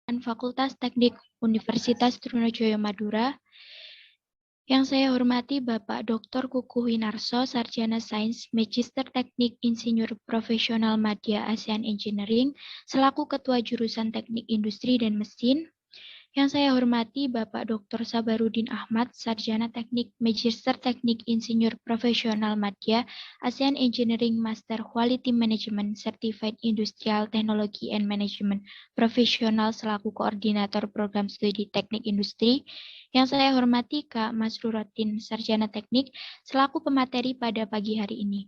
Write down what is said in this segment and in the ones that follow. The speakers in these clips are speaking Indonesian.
Fakultas Teknik Universitas Trunojoyo Madura. Yang saya hormati Bapak Dr. Kukuh Winarso, Sarjana Sains, Magister Teknik Insinyur Profesional Madya ASEAN Engineering, selaku Ketua Jurusan Teknik Industri dan Mesin. Yang saya hormati Bapak Dr. Sabarudin Ahmad, Sarjana Teknik Magister Teknik Insinyur Profesional Madya ASEAN Engineering Master Quality Management Certified Industrial Technology and Management Profesional selaku Koordinator Program Studi Teknik Industri. Yang saya hormati Kak Masrurotin, Sarjana Teknik selaku pemateri pada pagi hari ini.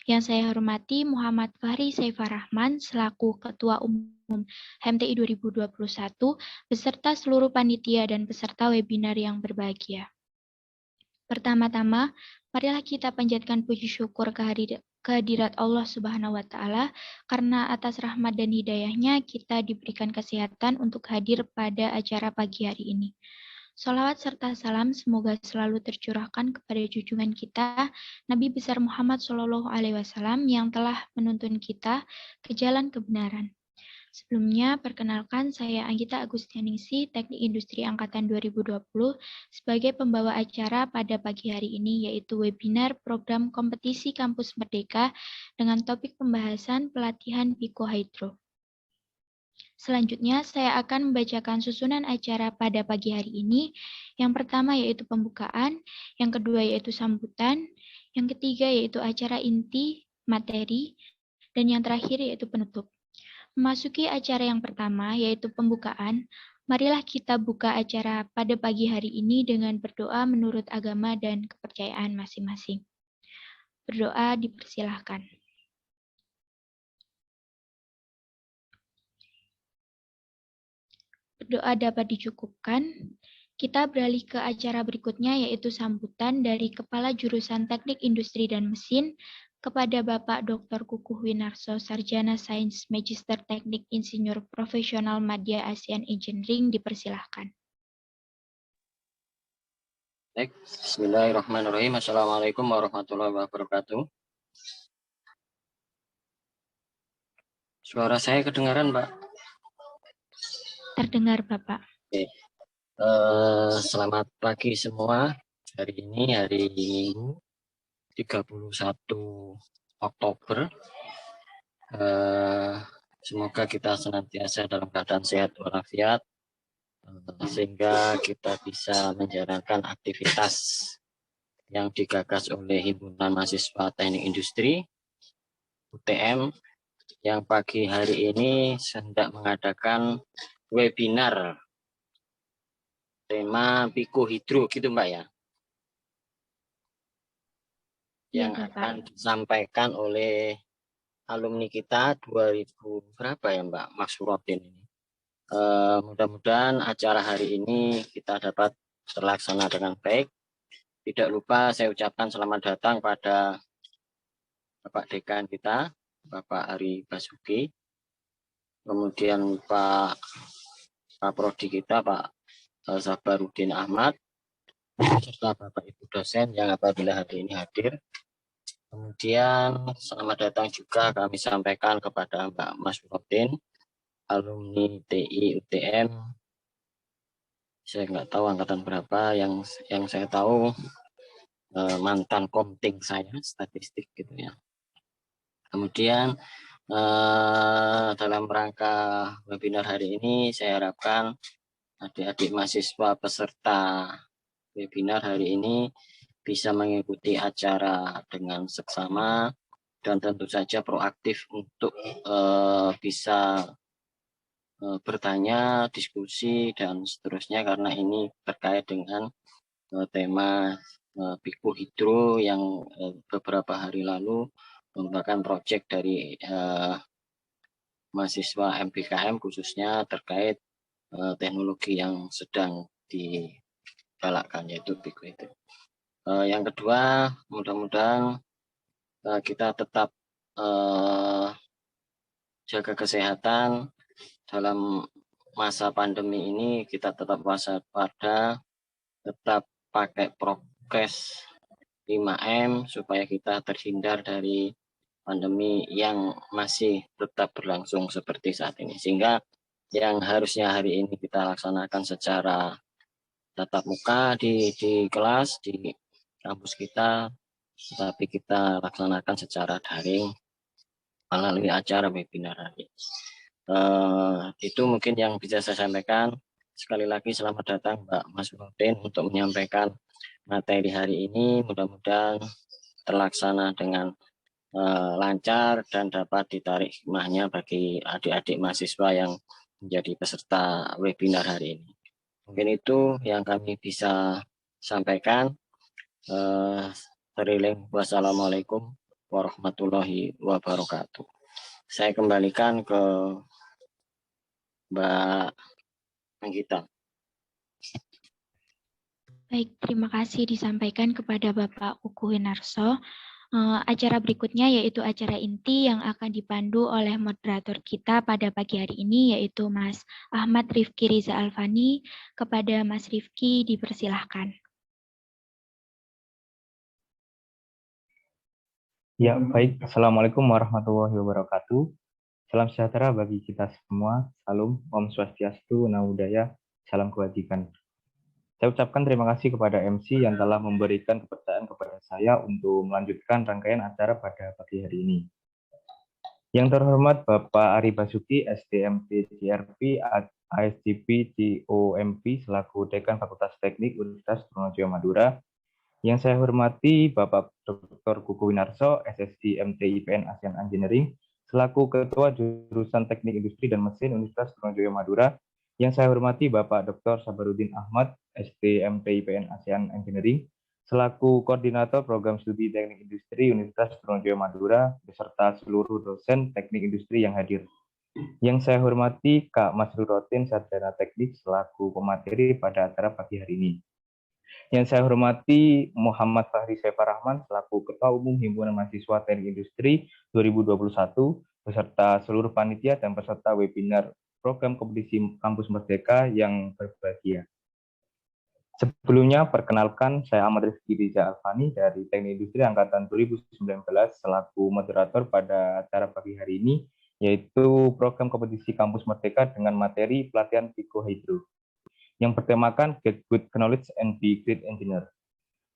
Yang saya hormati Muhammad Fahri Saifar Rahman selaku Ketua Umum HMTI 2021 beserta seluruh panitia dan peserta webinar yang berbahagia. Pertama-tama, marilah kita panjatkan puji syukur kehadirat Allah Subhanahu wa Ta'ala, karena atas rahmat dan hidayahnya kita diberikan kesehatan untuk hadir pada acara pagi hari ini. Sholawat serta salam semoga selalu tercurahkan kepada junjungan kita, Nabi besar Muhammad SAW yang telah menuntun kita ke jalan kebenaran. Sebelumnya, perkenalkan saya Anggita Agustianingsih, Teknik Industri Angkatan 2020, sebagai pembawa acara pada pagi hari ini, yaitu webinar program kompetisi Kampus Merdeka dengan topik pembahasan pelatihan Piko Hydro. Selanjutnya, saya akan membacakan susunan acara pada pagi hari ini. Yang pertama yaitu pembukaan, yang kedua yaitu sambutan, yang ketiga yaitu acara inti, materi, dan yang terakhir yaitu penutup. Memasuki acara yang pertama yaitu pembukaan, marilah kita buka acara pada pagi hari ini dengan berdoa menurut agama dan kepercayaan masing-masing. Berdoa dipersilahkan. Berdoa dapat dicukupkan. Kita beralih ke acara berikutnya yaitu sambutan dari Kepala Jurusan Teknik Industri dan Mesin kepada Bapak Dr. Kukuh Winarso, Sarjana Sains Magister Teknik Insinyur Profesional Madya ASEAN Engineering, dipersilahkan. Baik, bismillahirrahmanirrahim. Assalamualaikum warahmatullahi wabarakatuh. Suara saya kedengaran, Pak? Terdengar, Bapak. Oke. Selamat pagi semua. Hari ini hari Minggu 31 Oktober. Semoga kita senantiasa dalam keadaan sehat walafiat, sehingga kita bisa menjalankan aktivitas yang digagas oleh Himpunan Mahasiswa Teknik Industri UTM yang pagi hari ini hendak mengadakan webinar tema Piko Hydro gitu Mbak ya, yang akan disampaikan oleh alumni kita 2000 berapa ya Mbak Masrurotin ini. Mudah-mudahan acara hari ini kita dapat terlaksana dengan baik. Tidak lupa saya ucapkan selamat datang pada Bapak Dekan kita, Bapak Ari Basuki, kemudian Pak Prodi kita, Pak Sabarudin Ahmad, serta Bapak Ibu dosen yang apabila hari ini hadir. Kemudian selamat datang juga kami sampaikan kepada Mbak Masrurotin, alumni TI UTM. Saya nggak tahu angkatan berapa, yang saya tahu mantan komting saya statistik gitu ya. Kemudian dalam rangka webinar hari ini saya harapkan adik-adik mahasiswa peserta webinar hari ini bisa mengikuti acara dengan seksama dan tentu saja proaktif untuk bisa bertanya, diskusi, dan seterusnya, karena ini terkait dengan tema Piko Hydro yang beberapa hari lalu merupakan proyek dari mahasiswa MBKM khususnya terkait teknologi yang sedang digalakkan, yaitu Piko Hydro. Yang kedua, mudah-mudahan kita tetap jaga kesehatan dalam masa pandemi ini. Kita tetap waspada, tetap pakai prokes 5M supaya kita terhindar dari pandemi yang masih tetap berlangsung seperti saat ini, sehingga yang harusnya hari ini kita laksanakan secara tatap muka di kelas, di kampus kita, tapi kita laksanakan secara daring melalui acara webinar hari. Itu mungkin yang bisa saya sampaikan. Sekali lagi selamat datang Mbak Masrudin untuk menyampaikan materi hari ini. Mudah-mudahan terlaksana dengan lancar dan dapat ditarik hikmahnya bagi adik-adik mahasiswa yang menjadi peserta webinar hari ini. Mungkin itu yang kami bisa sampaikan. Wassalamualaikum warahmatullahi wabarakatuh. Saya kembalikan ke Mbak Anggita. Baik, terima kasih disampaikan kepada Bapak Kuku Winarso. Acara berikutnya yaitu acara inti yang akan dipandu oleh moderator kita pada pagi hari ini, yaitu Mas Ahmad Rifki Riza Alfani. Kepada Mas Rifki dipersilahkan. Ya, baik. Assalamualaikum warahmatullahi wabarakatuh. Salam sejahtera bagi kita semua. Salam, Om Swastiastu, Namo Buddhaya, salam kebajikan. Saya ucapkan terima kasih kepada MC yang telah memberikan kepercayaan kepada saya untuk melanjutkan rangkaian acara pada pagi hari ini. Yang terhormat Bapak Ari Basuki, SDMT CRP, ASCP, COMP, selaku Dekan Fakultas Teknik Universitas Trunojoyo Madura. Yang saya hormati Bapak Dr. Kuku Winarso, SSC MT IPN ASEAN Engineering, selaku Ketua Jurusan Teknik Industri dan Mesin Universitas Trunojoyo Madura. Yang saya hormati Bapak Dr. Sabarudin Ahmad, ST MT IPN ASEAN Engineering, selaku Koordinator Program Studi Teknik Industri Universitas Trunojoyo Madura, beserta seluruh dosen teknik industri yang hadir. Yang saya hormati Kak Masrurotin, Sarjana Teknik, selaku pemateri pada acara pagi hari ini. Yang saya hormati Muhammad Fahri Saifar Rahman selaku Ketua Umum Himpunan Mahasiswa Teknik Industri 2021 beserta seluruh panitia dan peserta webinar program kompetisi Kampus Merdeka yang berbahagia. Sebelumnya perkenalkan saya Ahmad Rifki Riza Alfani dari Teknik Industri Angkatan 2019 selaku moderator pada acara pagi hari ini, yaitu program kompetisi Kampus Merdeka dengan materi pelatihan Psikohidro yang bertemakan Get Good Knowledge and Be Great Engineer.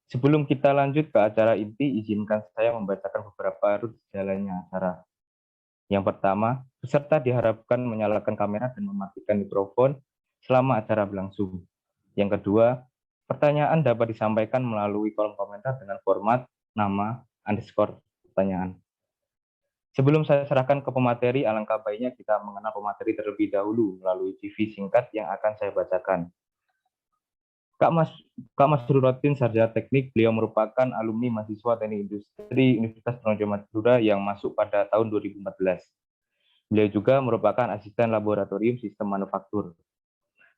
Sebelum kita lanjut ke acara inti, izinkan saya membacakan beberapa rute jalannya acara. Yang pertama, peserta diharapkan menyalakan kamera dan mematikan mikrofon selama acara berlangsung. Yang kedua, pertanyaan dapat disampaikan melalui kolom komentar dengan format nama _ pertanyaan. Sebelum saya serahkan ke pemateri, alangkah baiknya kita mengenal pemateri terlebih dahulu melalui CV singkat yang akan saya bacakan. Kak Masrurotin, Sarjana Teknik, beliau merupakan alumni mahasiswa Teknik Industri Universitas Trunojoyo Madura yang masuk pada tahun 2014. Beliau juga merupakan asisten laboratorium sistem manufaktur.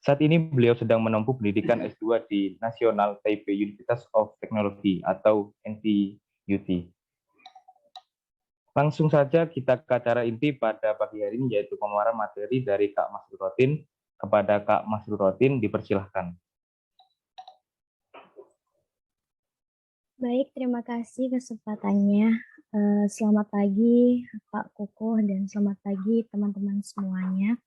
Saat ini beliau sedang menempuh pendidikan S2 di National Taipei University of Technology atau NTUT. Langsung saja kita ke acara inti pada pagi hari ini, yaitu pemaparan materi dari Kak Masrurotin. Kepada Kak Masrurotin, dipersilahkan. Baik, terima kasih kesempatannya. Selamat pagi Pak Kukuh dan selamat pagi teman-teman semuanya.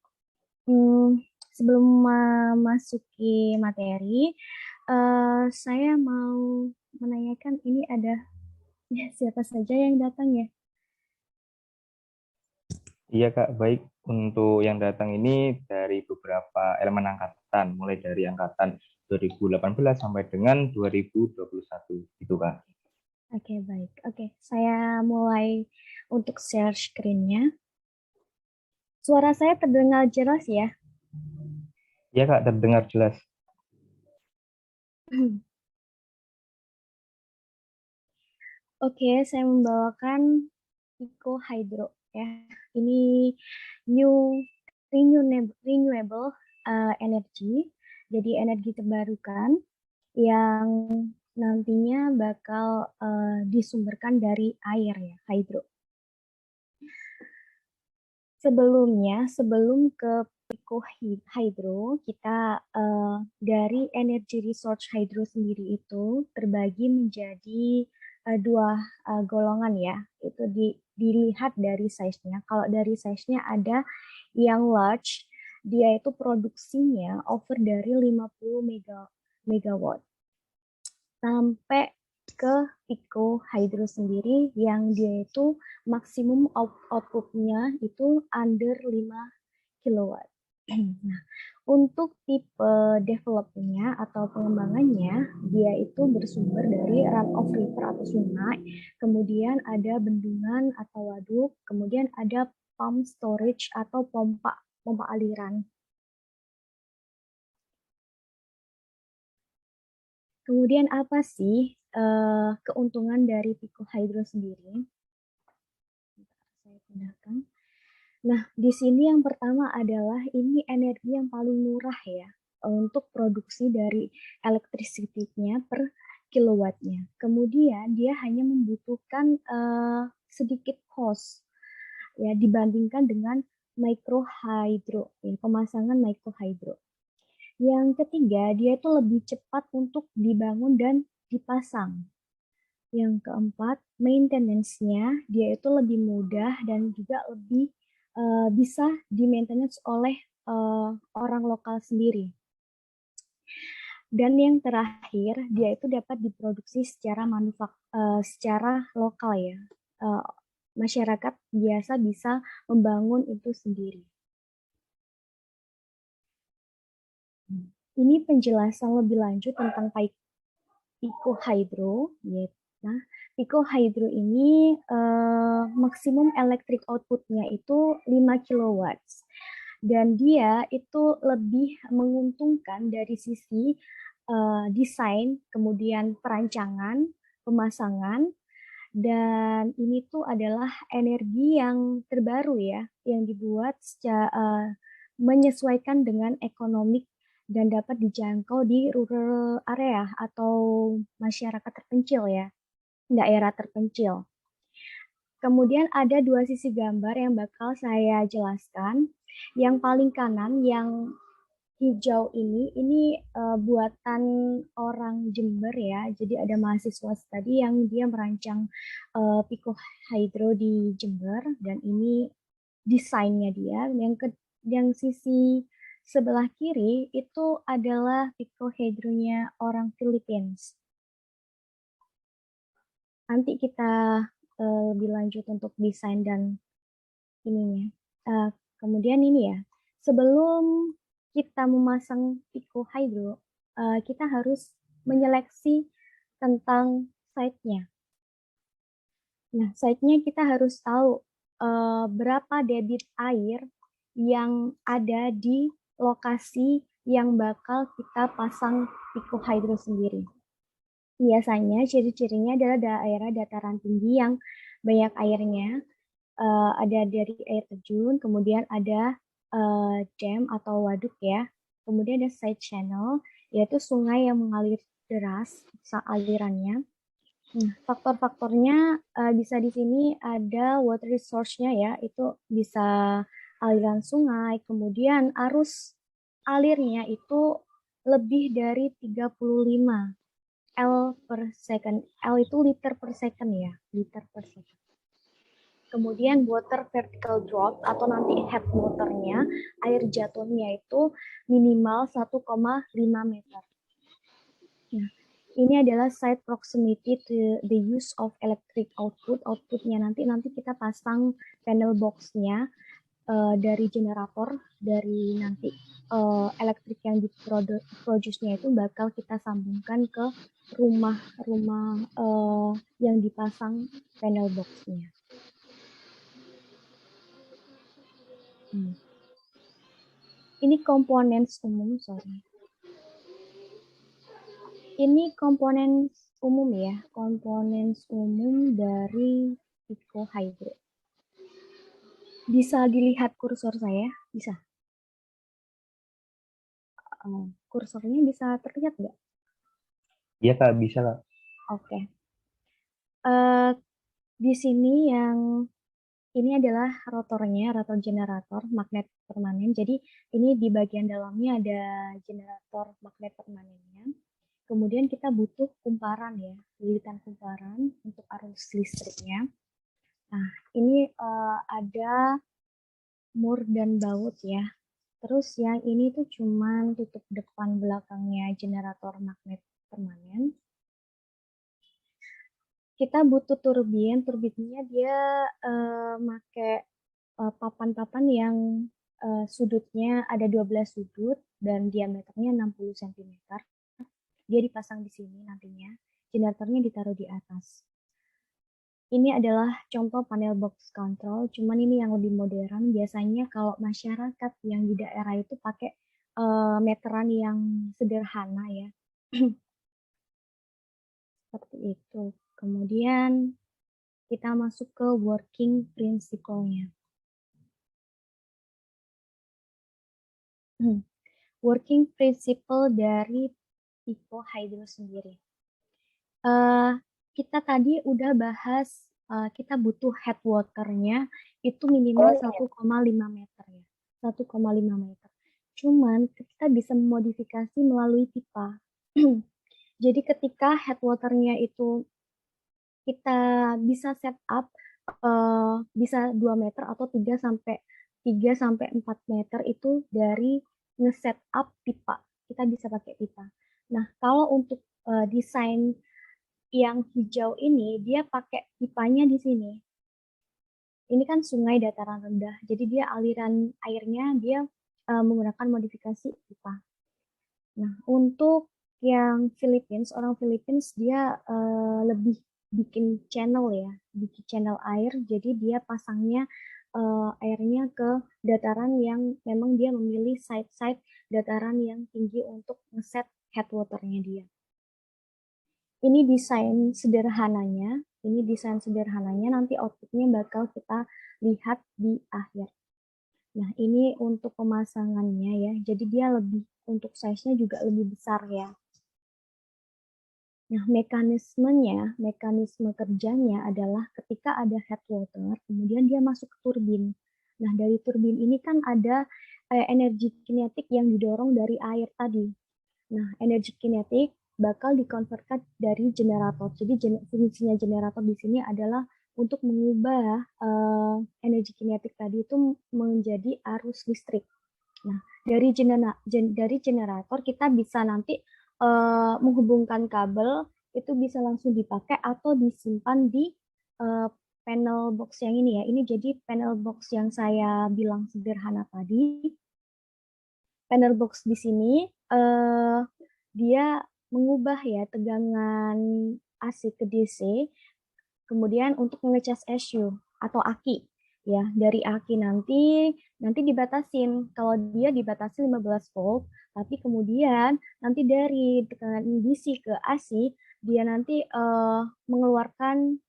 Sebelum memasuki materi, saya mau menanyakan ini ada siapa saja yang datang ya? Iya Kak, baik. Untuk yang datang ini dari beberapa elemen angkatan, mulai dari angkatan 2018 sampai dengan 2021, gitu Kak. Oke, baik. Oke, saya mulai untuk share screen-nya. Suara saya terdengar jelas ya? Iya Kak, terdengar jelas. Oke, saya membawakan Psikohidro ya. Ini new renewable energy, jadi energi terbarukan yang nantinya bakal disumberkan dari air ya, hidro. Sebelum ke Psikohidro, kita dari energy resource hydro sendiri itu terbagi menjadi dua golongan ya. Itu dilihat dari size-nya. Kalau dari size-nya ada yang large dia itu produksinya over dari 50 megawatt sampai ke Pico Hydro sendiri yang dia itu maksimum outputnya itu under 5 kilowatt. Nah, untuk tipe developmentnya atau pengembangannya, dia itu bersumber dari runoff river atau sungai, kemudian ada bendungan atau waduk, kemudian ada pump storage atau pompa aliran. Kemudian apa sih keuntungan dari Pico Hydro sendiri? Saya pindahkan. Nah, di sini yang pertama adalah ini energi yang paling murah ya untuk produksi dari electricity-nya per kilowattnya. Kemudian dia hanya membutuhkan sedikit cost ya dibandingkan dengan micro hydro, ya, pemasangan micro hydro. Yang ketiga, dia itu lebih cepat untuk dibangun dan dipasang. Yang keempat, maintenance-nya dia itu lebih mudah dan juga lebih bisa di-maintenance oleh orang lokal sendiri. Dan yang terakhir, dia itu dapat diproduksi secara secara lokal ya. Masyarakat biasa bisa membangun itu sendiri. Ini penjelasan lebih lanjut tentang Pico Hydro. Nah, Pico Hydro ini maksimum electric output-nya itu 5 kW. Dan dia itu lebih menguntungkan dari sisi desain, kemudian perancangan, pemasangan, dan ini tuh adalah energi yang terbaru ya, yang dibuat secara menyesuaikan dengan ekonomi dan dapat dijangkau di rural area atau masyarakat terpencil ya, daerah terpencil. Kemudian ada dua sisi gambar yang bakal saya jelaskan. Yang paling kanan yang hijau ini buatan orang Jember ya. Jadi ada mahasiswa tadi yang dia merancang Pico Hydro di Jember dan ini desainnya dia. Yang sisi sebelah kiri itu adalah Pico Hydro-nya orang Philippines. Nanti kita lebih lanjut untuk desain dan ininya. Kemudian ini ya, sebelum kita memasang Pico Hydro, kita harus menyeleksi tentang site-nya. Nah, site-nya kita harus tahu berapa debit air yang ada di lokasi yang bakal kita pasang Pico Hydro sendiri. Biasanya ciri-cirinya adalah daerah dataran tinggi yang banyak airnya, ada dari air terjun, kemudian ada dam atau waduk ya, kemudian ada side channel, yaitu sungai yang mengalir deras alirannya. Nah, faktor-faktornya bisa di sini ada water resource-nya ya, itu bisa aliran sungai, kemudian arus alirnya itu lebih dari 35 L per second. L itu liter per second ya, liter per second. Kemudian water vertical drop atau nanti head waternya, air jatuhnya itu minimal 1,5 meter. Nah, ini adalah site proximity to the use of electric output. Outputnya nanti kita pasang panel box-nya dari generator, dari nanti elektrik yang diproduce-nya itu bakal kita sambungkan ke rumah-rumah yang dipasang panel box-nya. Ini komponen umum, sorry. Ini komponen umum ya, komponen umum dari Pico Hydro. Bisa dilihat kursor saya? Bisa. Kursornya bisa terlihat nggak? Iya Kak, bisa Kak. Oke. Di sini yang ini adalah rotornya, rotor generator magnet permanen. Jadi ini di bagian dalamnya ada generator magnet permanennya. Kemudian kita butuh kumparan ya, lilitan kumparan untuk arus listriknya. Nah, ini ada mur dan baut ya. Terus yang ini tuh cuman tutup depan belakangnya generator magnet permanen. Kita butuh turbinnya dia pakai papan-papan yang sudutnya ada 12 sudut dan diameternya 60 cm. Dia dipasang di sini nantinya. Generatornya ditaruh di atas. Ini adalah contoh panel box control, cuman ini yang lebih modern. Biasanya kalau masyarakat yang di daerah itu pakai meteran yang sederhana ya. Seperti itu. Kemudian kita masuk ke working principle-nya. Working principle dari picohydro sendiri. Kita tadi udah bahas kita butuh headwater-nya itu minimal 1,5 meter ya. 1,5 meter. Cuman kita bisa memodifikasi melalui pipa. Jadi ketika headwater-nya itu kita bisa set up bisa 2 meter atau 3 sampai 4 meter itu dari nge-set up pipa. Kita bisa pakai pipa. Nah, kalau untuk desain yang hijau ini dia pakai pipanya di sini. Ini kan sungai dataran rendah, jadi dia aliran airnya dia menggunakan modifikasi pipa. Nah, untuk yang orang Philippines dia lebih bikin channel ya, bikin channel air, jadi dia pasangnya airnya ke dataran yang memang dia memilih side-side dataran yang tinggi untuk ngeset headwater-nya dia. Ini desain sederhananya, nanti outputnya bakal kita lihat di akhir. Nah, ini untuk pemasangannya ya, jadi dia untuk size-nya juga lebih besar ya. Nah, mekanisme kerjanya adalah ketika ada headwater, kemudian dia masuk ke turbin. Nah, dari turbin ini kan ada energi kinetik yang didorong dari air tadi. Nah, energi kinetik bakal dikonvertkan dari generator. Jadi fungsinya generator di sini adalah untuk mengubah energi kinetik tadi itu menjadi arus listrik. Nah, dari generator kita bisa nanti menghubungkan kabel itu bisa langsung dipakai atau disimpan di panel box yang ini ya. Ini jadi panel box yang saya bilang sederhana tadi. Panel box di sini dia mengubah ya tegangan AC ke DC, kemudian untuk mengecas SU atau aki ya, dari aki nanti dibatasin. Kalau dia dibatasi 15 volt, tapi kemudian nanti dari tekanan DC ke AC dia nanti mengeluarkan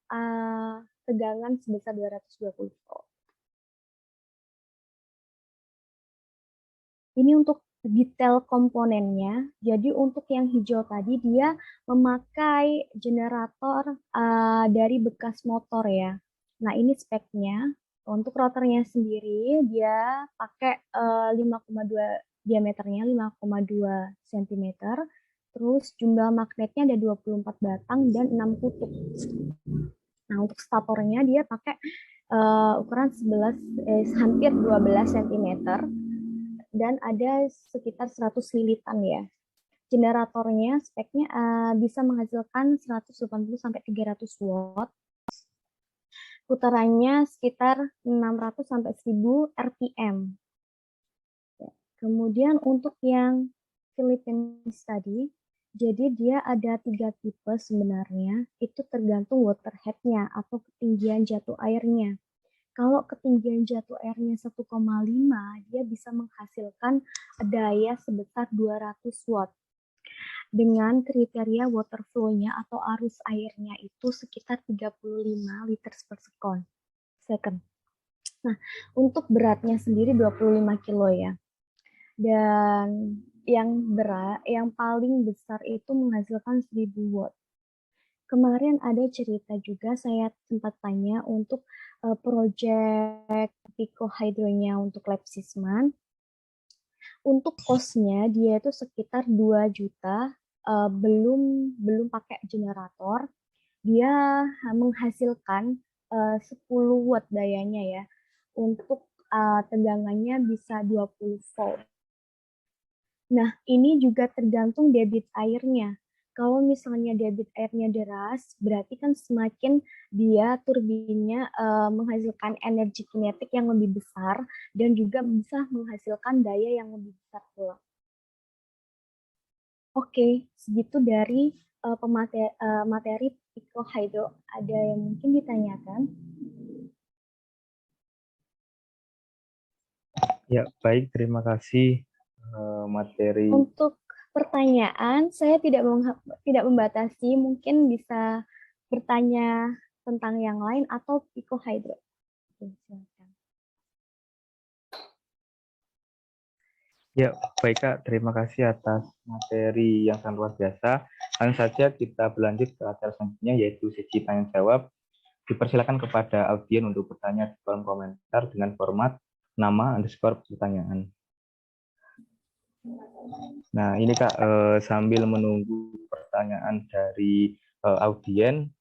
tegangan sebesar 220 volt. Ini untuk detail komponennya. Jadi untuk yang hijau tadi dia memakai generator dari bekas motor ya. Nah, ini speknya. Untuk rotornya sendiri dia pakai 5,2 diameternya 5,2 cm. Terus jumlah magnetnya ada 24 batang dan 6 kutub. Nah, untuk statornya dia pakai ukuran hampir 12 cm. Dan ada sekitar 100 lilitan ya. Generatornya speknya bisa menghasilkan 180 sampai 300 watt. Putarannya sekitar 600 sampai 1000 RPM. Kemudian untuk yang Philippines tadi, jadi dia ada 3 tipe sebenarnya, itu tergantung water head-nya atau ketinggian jatuh airnya. Kalau ketinggian jatuh airnya 1,5, dia bisa menghasilkan daya sebesar 200 watt. Dengan kriteria water flow-nya atau arus airnya itu sekitar 35 liter per second. Nah, untuk beratnya sendiri 25 kilo ya. Dan yang paling besar itu menghasilkan 1000 watt. Kemarin ada cerita juga saya sempat tanya untuk proyek picohydronya untuk lab Sisman. Untuk cost-nya dia itu sekitar 2 juta, belum pakai generator. Dia menghasilkan 10 watt dayanya ya. Untuk tegangannya bisa 20 volt. Nah, ini juga tergantung debit airnya. Kalau misalnya debit airnya deras, berarti kan semakin dia turbinnya menghasilkan energi kinetik yang lebih besar dan juga bisa menghasilkan daya yang lebih besar pula. Oke, segitu dari materi picohydro. Ada yang mungkin ditanyakan? Ya, baik, terima kasih materi. Untuk pertanyaan, saya tidak membatasi, mungkin bisa bertanya tentang yang lain atau picohydro. Oke, silakan. Ya, baik Kak, terima kasih atas materi yang sangat luar biasa. Langsung saja kita berlanjut ke acara selanjutnya, yaitu sesi tanya jawab. Dipersilakan kepada audien untuk bertanya di kolom komentar dengan format nama underscore pertanyaan. Nah, ini Kak, sambil menunggu pertanyaan dari audien,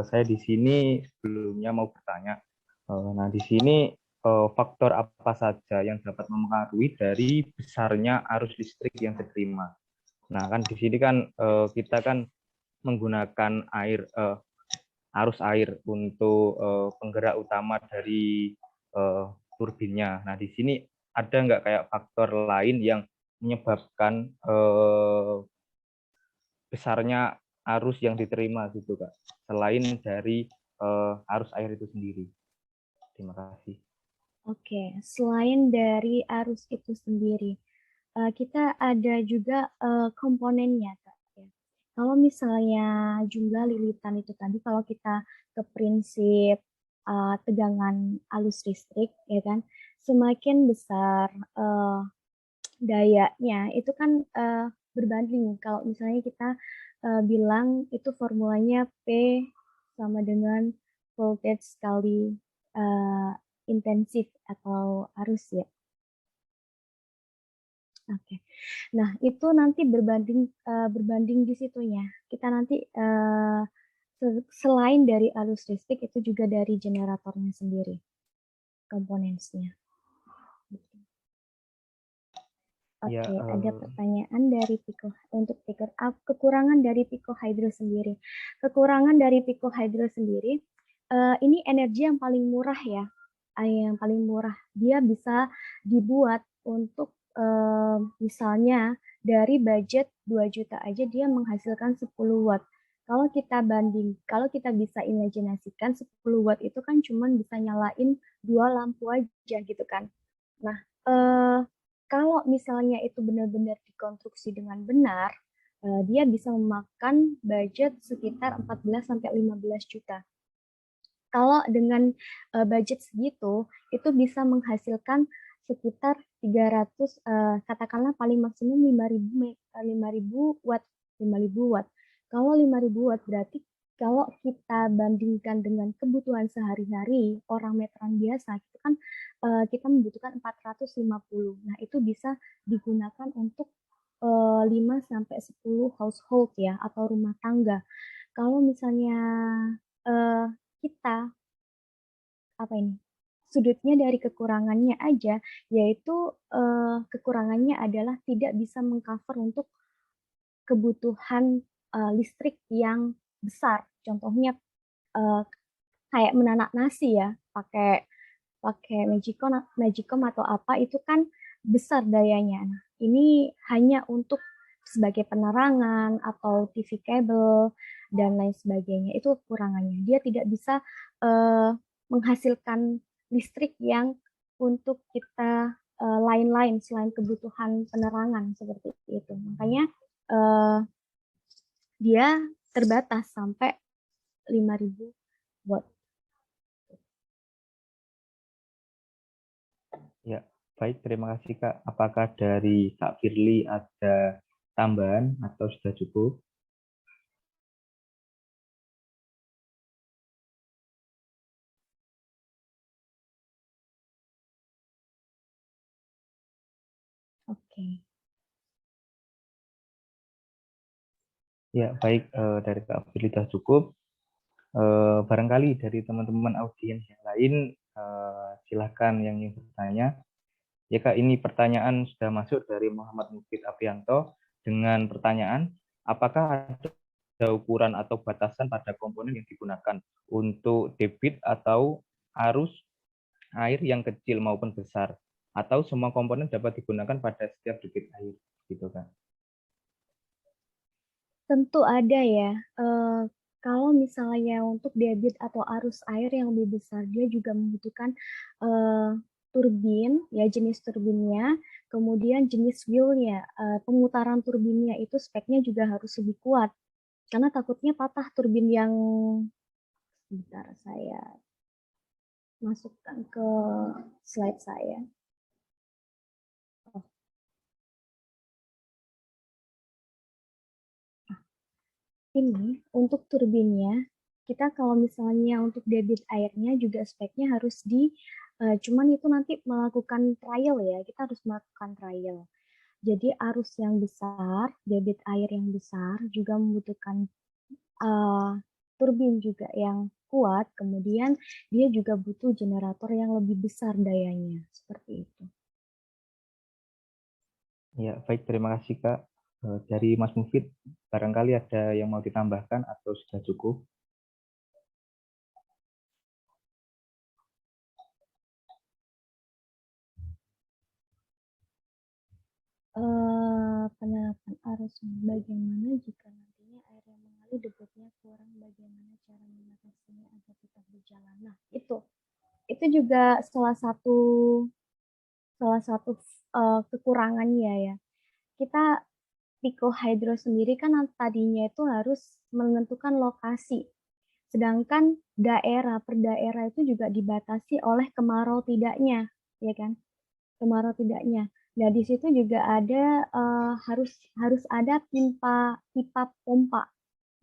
saya di sini sebelumnya mau bertanya. Nah, di sini faktor apa saja yang dapat mempengaruhi dari besarnya arus listrik yang diterima? Nah, kan di sini kan kita kan menggunakan arus air untuk penggerak utama dari turbinnya. Nah, di sini ada nggak kayak faktor lain yang menyebabkan besarnya arus yang diterima gitu Kak, selain dari arus air itu sendiri. Terima kasih. Oke, selain dari arus itu sendiri, kita ada juga komponennya, Kak. Ya. Kalau misalnya jumlah lilitan itu tadi, kalau kita ke prinsip tegangan arus listrik, ya kan, semakin besar dayanya, itu kan berbanding. Kalau misalnya kita bilang itu formulanya P sama dengan voltage kali intensif atau arus ya. Oke. Nah, itu nanti berbanding di situnya. Kita nanti selain dari arus listrik itu juga dari generatornya sendiri, komponennya. Oke, Ya, ada pertanyaan dari untuk kekurangan dari picohydro sendiri. Kekurangan dari picohydro sendiri, ini energi yang paling murah ya, yang paling murah. Dia bisa dibuat untuk misalnya dari budget 2 juta aja dia menghasilkan 10 watt. Kalau kita bisa imajinasikan 10 watt itu kan cuma bisa nyalain 2 lampu aja gitu kan. Nah, kalau misalnya itu benar-benar dikonstruksi dengan benar, dia bisa memakan budget sekitar 14-15 juta. Kalau dengan budget segitu, itu bisa menghasilkan sekitar 300, katakanlah paling maksimum 5.000 watt. 5.000 watt. Kalau 5.000 watt berarti kalau kita bandingkan dengan kebutuhan sehari-hari orang meteran biasa, itu kan kita membutuhkan 450. Nah, itu bisa digunakan untuk 5-10 household ya, atau rumah tangga. Kalau misalnya kita sudutnya dari kekurangannya aja, yaitu kekurangannya adalah tidak bisa mengcover untuk kebutuhan listrik yang besar. Contohnya kayak menanak nasi ya, pakai Magicom atau apa, itu kan besar dayanya. Nah, ini hanya untuk sebagai penerangan atau TV kabel dan lain sebagainya. Itu kekurangannya. Dia tidak bisa menghasilkan listrik yang untuk kita lain-lain selain kebutuhan penerangan seperti itu. Makanya dia terbatas sampai 5.000 watt. Ya, baik, terima kasih Kak. Apakah dari Kak Firly ada tambahan atau sudah cukup? Oke. Ya, baik, dari Kak Firly sudah cukup. Barangkali dari teman-teman audiens yang lain Silahkan yang ingin bertanya. Ya Kak, ini pertanyaan sudah masuk dari Muhammad Mufid Aprianto dengan pertanyaan, apakah ada ukuran atau batasan pada komponen yang digunakan untuk debit atau arus air yang kecil maupun besar, atau semua komponen dapat digunakan pada setiap debit air, gitu kan? Tentu ada ya. Kalau misalnya untuk debit atau arus air yang lebih besar, dia juga membutuhkan turbin, ya jenis turbinnya, kemudian jenis wheel-nya, pemutaran turbinnya itu speknya juga harus lebih kuat. Karena takutnya patah turbin yang, sebentar saya masukkan ke slide saya. Ini untuk turbinnya, kita kalau misalnya untuk debit airnya juga speknya harus cuman itu nanti melakukan trial ya, kita harus melakukan trial. Jadi arus yang besar, debit air yang besar juga membutuhkan turbin juga yang kuat, kemudian dia juga butuh generator yang lebih besar dayanya, seperti itu. Ya, baik, terima kasih Kak. Dari Mas Mufid, barangkali ada yang mau ditambahkan atau sudah cukup? Penerapan arus bagaimana jika nantinya air yang mengalir debitnya kurang, bagaimana cara mengatasinya agar tetap berjalan. Nah, itu juga salah satu kekurangannya ya. Kita Pico Hydro sendiri kan tadinya itu harus menentukan lokasi. Sedangkan daerah per daerah itu juga dibatasi oleh kemarau tidaknya, ya kan? Kemarau tidaknya. Nah, di situ juga ada harus ada pipa pompa.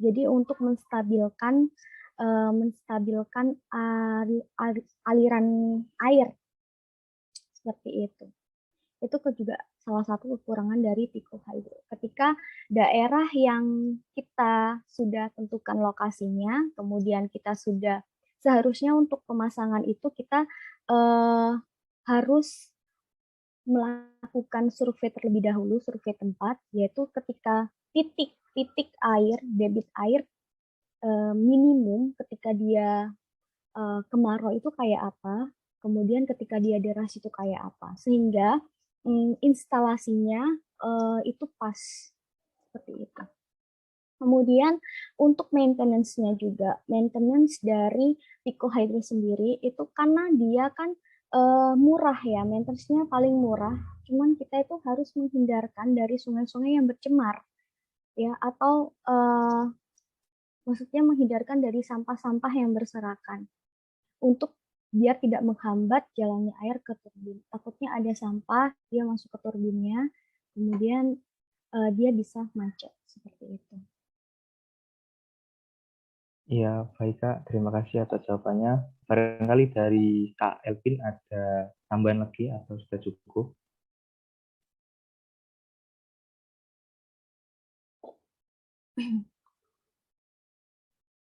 Jadi untuk menstabilkan aliran air seperti itu. Itu juga salah satu kekurangan dari Pico Hydro. Ketika daerah yang kita sudah tentukan lokasinya, kemudian kita sudah seharusnya untuk pemasangan itu kita harus melakukan survei terlebih dahulu, survei tempat, yaitu ketika titik air, debit air minimum ketika dia kemarau itu kayak apa, kemudian ketika dia deras itu kayak apa, sehingga instalasinya itu pas seperti itu. Kemudian untuk maintenance-nya juga, maintenance dari Pico Hydro sendiri itu karena dia kan murah ya, maintenance-nya paling murah. Cuman kita itu harus menghindarkan dari sungai-sungai yang bercemar, ya, atau maksudnya menghindarkan dari sampah-sampah yang berserakan untuk biar tidak menghambat jalannya air ke turbin. Takutnya ada sampah, dia masuk ke turbinnya, kemudian dia bisa macet seperti itu. Iya, baik Kak. Terima kasih atas jawabannya. Barangkali dari Kak Elvin ada tambahan lagi atau sudah cukup?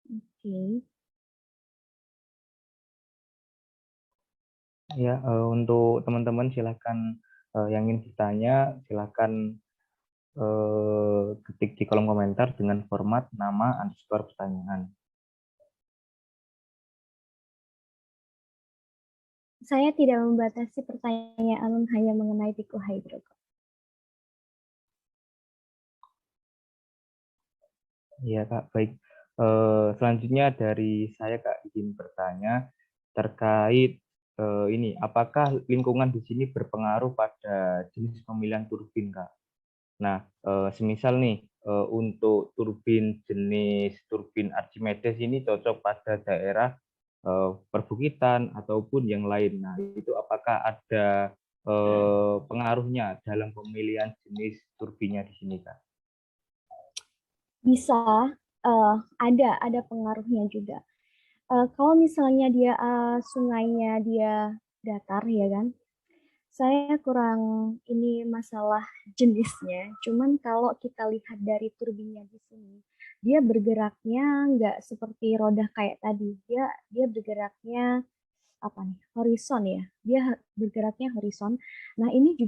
Oke. Ya, untuk teman-teman silakan yang ingin bertanya, silakan ketik di kolom komentar dengan format nama underscore pertanyaan. Saya tidak membatasi pertanyaan hanya mengenai Pico Hydro. Iya Kak, baik. Selanjutnya dari saya Kak izin bertanya terkait ini, apakah lingkungan di sini berpengaruh pada jenis pemilihan turbin Kak? Nah, semisal nih untuk turbin jenis turbin Archimedes ini cocok pada daerah perbukitan ataupun yang lain. Nah, itu apakah ada pengaruhnya dalam pemilihan jenis turbinnya di sini Kak? Bisa, ada pengaruhnya juga. Kalau misalnya dia sungainya dia datar ya kan, saya kurang ini masalah jenisnya. Cuman kalau kita lihat dari turbinnya di sini, dia bergeraknya nggak seperti roda kayak tadi. Dia bergeraknya apa nih, horizon ya. Dia bergeraknya horizon. Nah, ini juga